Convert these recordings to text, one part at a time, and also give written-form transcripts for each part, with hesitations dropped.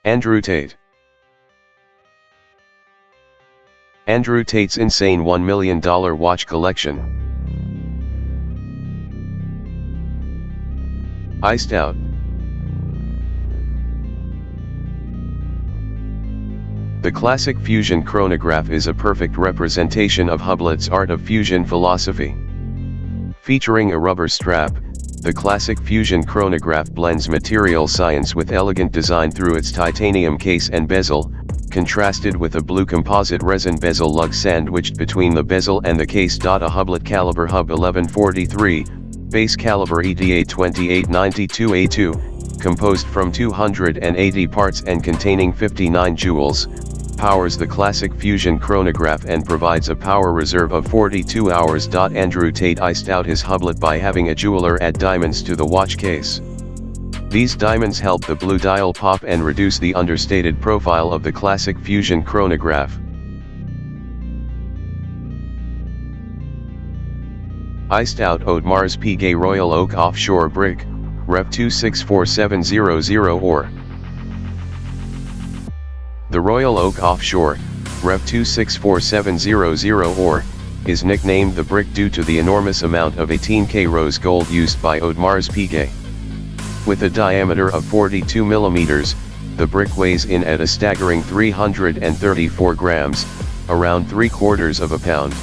Andrew Tate. Andrew Tate's insane $1 million watch collection. Iced out. The classic fusion chronograph is a perfect representation of Hublet's art of fusion philosophy. Featuring a rubber strap, the classic fusion chronograph blends material science with elegant design through its titanium case and bezel, contrasted with a blue composite resin bezel lug sandwiched between the bezel and the case. A Hublet caliber hub 1143, base caliber EDA 2892A2, composed from 280 parts and containing 59 jewels, powers the classic fusion chronograph and provides a power reserve of 42 hours. Andrew Tate iced out his Hublet by having a jeweler add diamonds to the watch case. These diamonds help the blue dial pop and reduce the understated profile of the classic fusion chronograph. Iced out Audemars Piguet Royal Oak Offshore Brick, Rep 264700 or. The Royal Oak Offshore, Rep 264700 or, is nicknamed the brick due to the enormous amount of 18K rose gold used by Audemars Piguet. With a diameter of 42 mm, the brick weighs in at a staggering 334 grams, around 3/4 of a pound.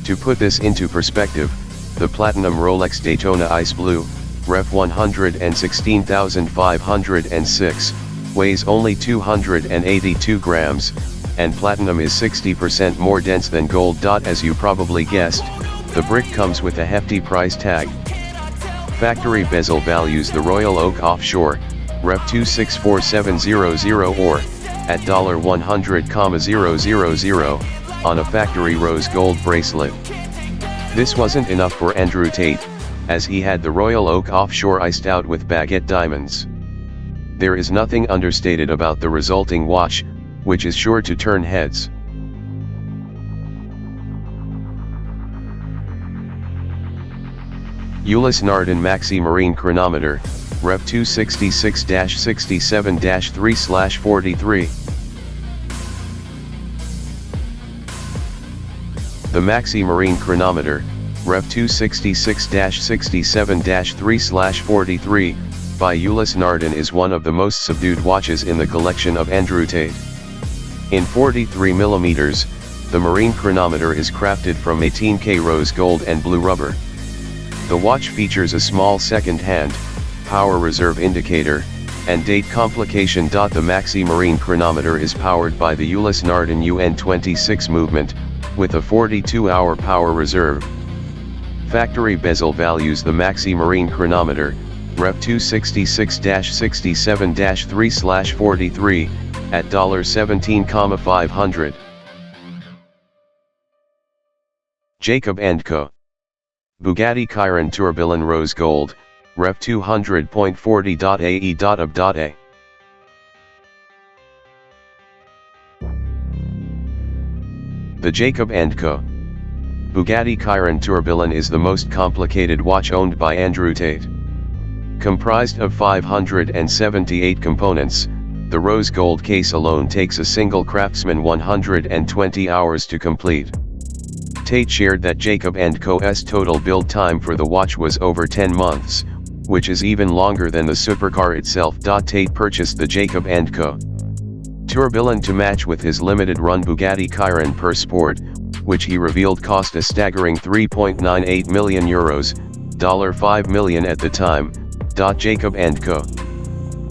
To put this into perspective, the platinum Rolex Daytona Ice Blue, Ref 116,506, weighs only 282 grams, and platinum is 60% more dense than gold. As you probably guessed, the brick comes with a hefty price tag. Factory bezel values the Royal Oak Offshore, Rep 264700 or, at $100,000 on a factory rose gold bracelet. This wasn't enough for Andrew Tate, as he had the Royal Oak Offshore iced out with baguette diamonds. There is nothing understated about the resulting watch, which is sure to turn heads. Ulysse Nardin Maxi Marine Chronometer, Rep 266-67-3/43. The Maxi Marine Chronometer, Rep 266-67-3/43, by Ulysse Nardin is one of the most subdued watches in the collection of Andrew Tate. In 43 mm, the Marine Chronometer is crafted from 18K rose gold and blue rubber. The watch features a small second-hand, power reserve indicator, and date complication. The Maxi Marine Chronometer is powered by the Ulysse Nardin UN26 movement, with a 42-hour power reserve. Factory bezel values the Maxi Marine Chronometer, Rep 266-67-3/43, at $17,500. Jacob & Co. Bugatti Chiron Tourbillon Rose Gold, Rep 200.40.AE.AB.A. The Jacob & Co. Bugatti Chiron Tourbillon is the most complicated watch owned by Andrew Tate. Comprised of 578 components, the rose gold case alone takes a single craftsman 120 hours to complete. Tate shared that Jacob & Co.'s total build time for the watch was over 10 months, which is even longer than the supercar itself. Tate purchased the Jacob & Co. Tourbillon to match with his limited-run Bugatti Chiron Per Sport, which he revealed cost a staggering €3.98 million, $5 million at the time. Jacob & Co.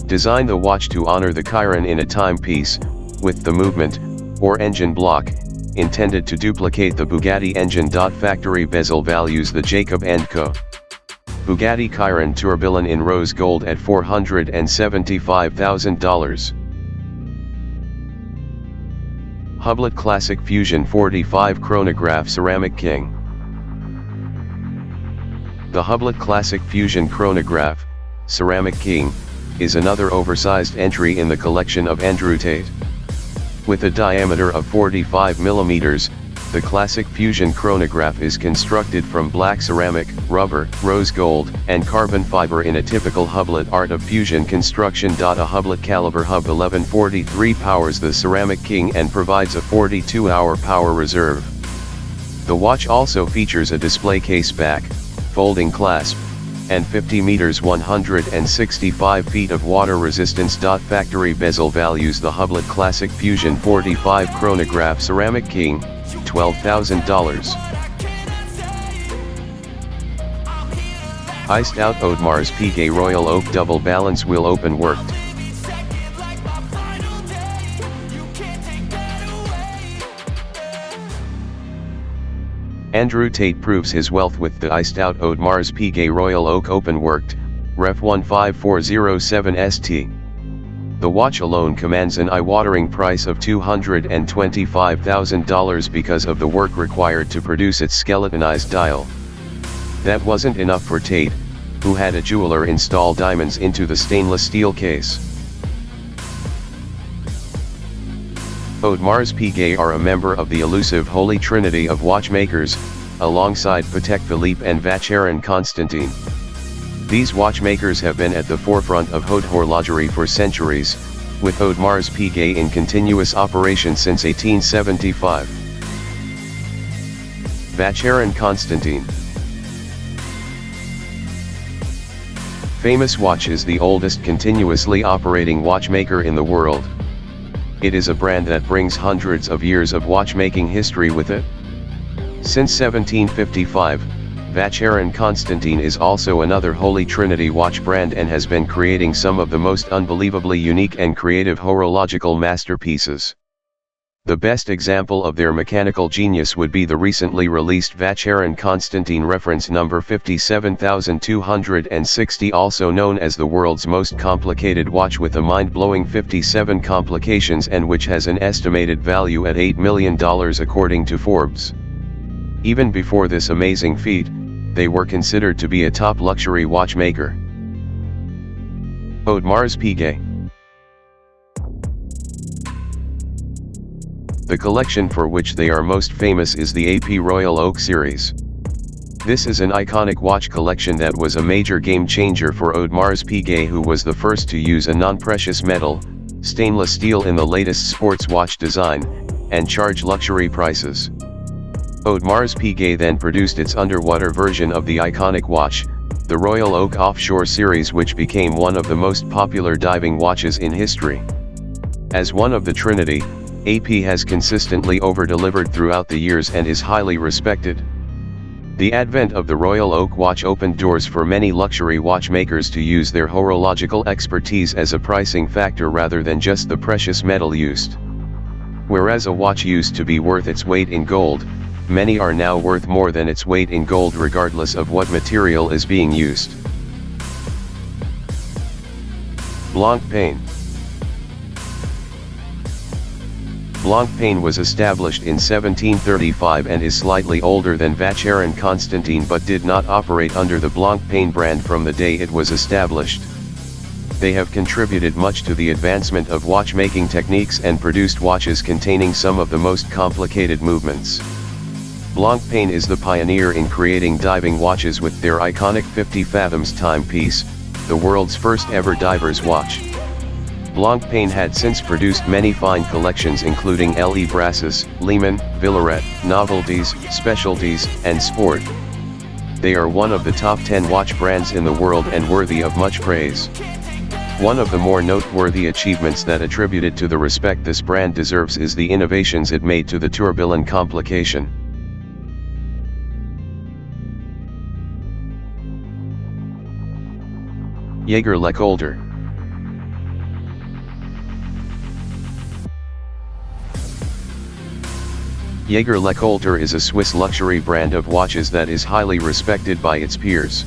designed the watch to honor the Chiron in a timepiece, with the movement, or engine block, intended to duplicate the Bugatti engine. Factory bezel values the Jacob & Co. Bugatti Chiron Tourbillon in rose gold at $475,000. Hublet Classic Fusion 45 Chronograph Ceramic King. The Hublet Classic Fusion Chronograph, Ceramic King, is another oversized entry in the collection of Andrew Tate. With a diameter of 45 mm, The classic fusion chronograph is constructed from black ceramic, rubber, rose gold, and carbon fiber in a typical hublet art of fusion construction. A hublet caliber hub 1143 powers the Ceramic King and provides a 42-hour power reserve. The watch also features a display case back, folding clasp, and 50 meters 165 feet of water resistance. Factory bezel values. The Hublet Classic Fusion 45 chronograph Ceramic King, $12,000. Iced out Audemars Piguet Royal Oak Double Balance Wheel Open Worked. Andrew Tate proves his wealth with the iced out Audemars Piguet Royal Oak Open Worked, Ref 15407 ST. The watch alone commands an eye-watering price of $225,000 because of the work required to produce its skeletonized dial. That wasn't enough for Tate, who had a jeweler install diamonds into the stainless steel case. Audemars Piguet are a member of the elusive Holy Trinity of watchmakers, alongside Patek Philippe and Vacheron Constantin. These watchmakers have been at the forefront of haute horlogerie for centuries, with Audemars Piguet in continuous operation since 1875. Vacheron Constantin. Famous Watch is the oldest continuously operating watchmaker in the world. It is a brand that brings hundreds of years of watchmaking history with it. Since 1755, Vacheron Constantin is also another Holy Trinity watch brand and has been creating some of the most unbelievably unique and creative horological masterpieces. The best example of their mechanical genius would be the recently released Vacheron Constantin reference number 57260, also known as the world's most complicated watch with a mind-blowing 57 complications, and which has an estimated value at $8 million according to Forbes. Even before this amazing feat, they were considered to be a top luxury watchmaker. Audemars Piguet. The collection for which they are most famous is the AP Royal Oak series. This is an iconic watch collection that was a major game changer for Audemars Piguet, who was the first to use a non-precious metal, stainless steel in the latest sports watch design, and charge luxury prices. Audemars Piguet then produced its underwater version of the iconic watch, the Royal Oak Offshore series, which became one of the most popular diving watches in history. As one of the Trinity, AP has consistently over-delivered throughout the years and is highly respected. The advent of the Royal Oak watch opened doors for many luxury watchmakers to use their horological expertise as a pricing factor rather than just the precious metal used. Whereas a watch used to be worth its weight in gold, many are now worth more than its weight in gold regardless of what material is being used. Blancpain. Blancpain was established in 1735 and is slightly older than Vacheron Constantin, but did not operate under the Blancpain brand from the day it was established. They have contributed much to the advancement of watchmaking techniques and produced watches containing some of the most complicated movements. Blancpain is the pioneer in creating diving watches with their iconic 50 fathoms timepiece, the world's first ever diver's watch. Blancpain had since produced many fine collections including Le Brassus, Lehman, Villaret, Novelties, Specialties, and Sport. They are one of the top 10 watch brands in the world and worthy of much praise. One of the more noteworthy achievements that attributed to the respect this brand deserves is the innovations it made to the tourbillon complication. Jaeger-LeCoultre. Jaeger-LeCoultre is a Swiss luxury brand of watches that is highly respected by its peers.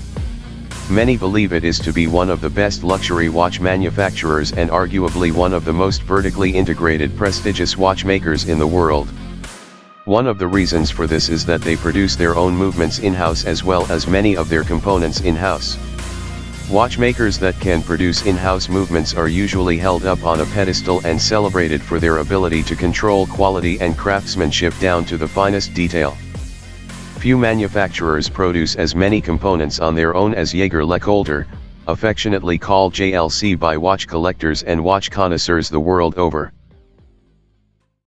Many believe it is to be one of the best luxury watch manufacturers and arguably one of the most vertically integrated prestigious watchmakers in the world. One of the reasons for this is that they produce their own movements in-house as well as many of their components in-house. Watchmakers that can produce in-house movements are usually held up on a pedestal and celebrated for their ability to control quality and craftsmanship down to the finest detail. Few manufacturers produce as many components on their own as Jaeger-LeCoultre, affectionately called JLC by watch collectors and watch connoisseurs the world over.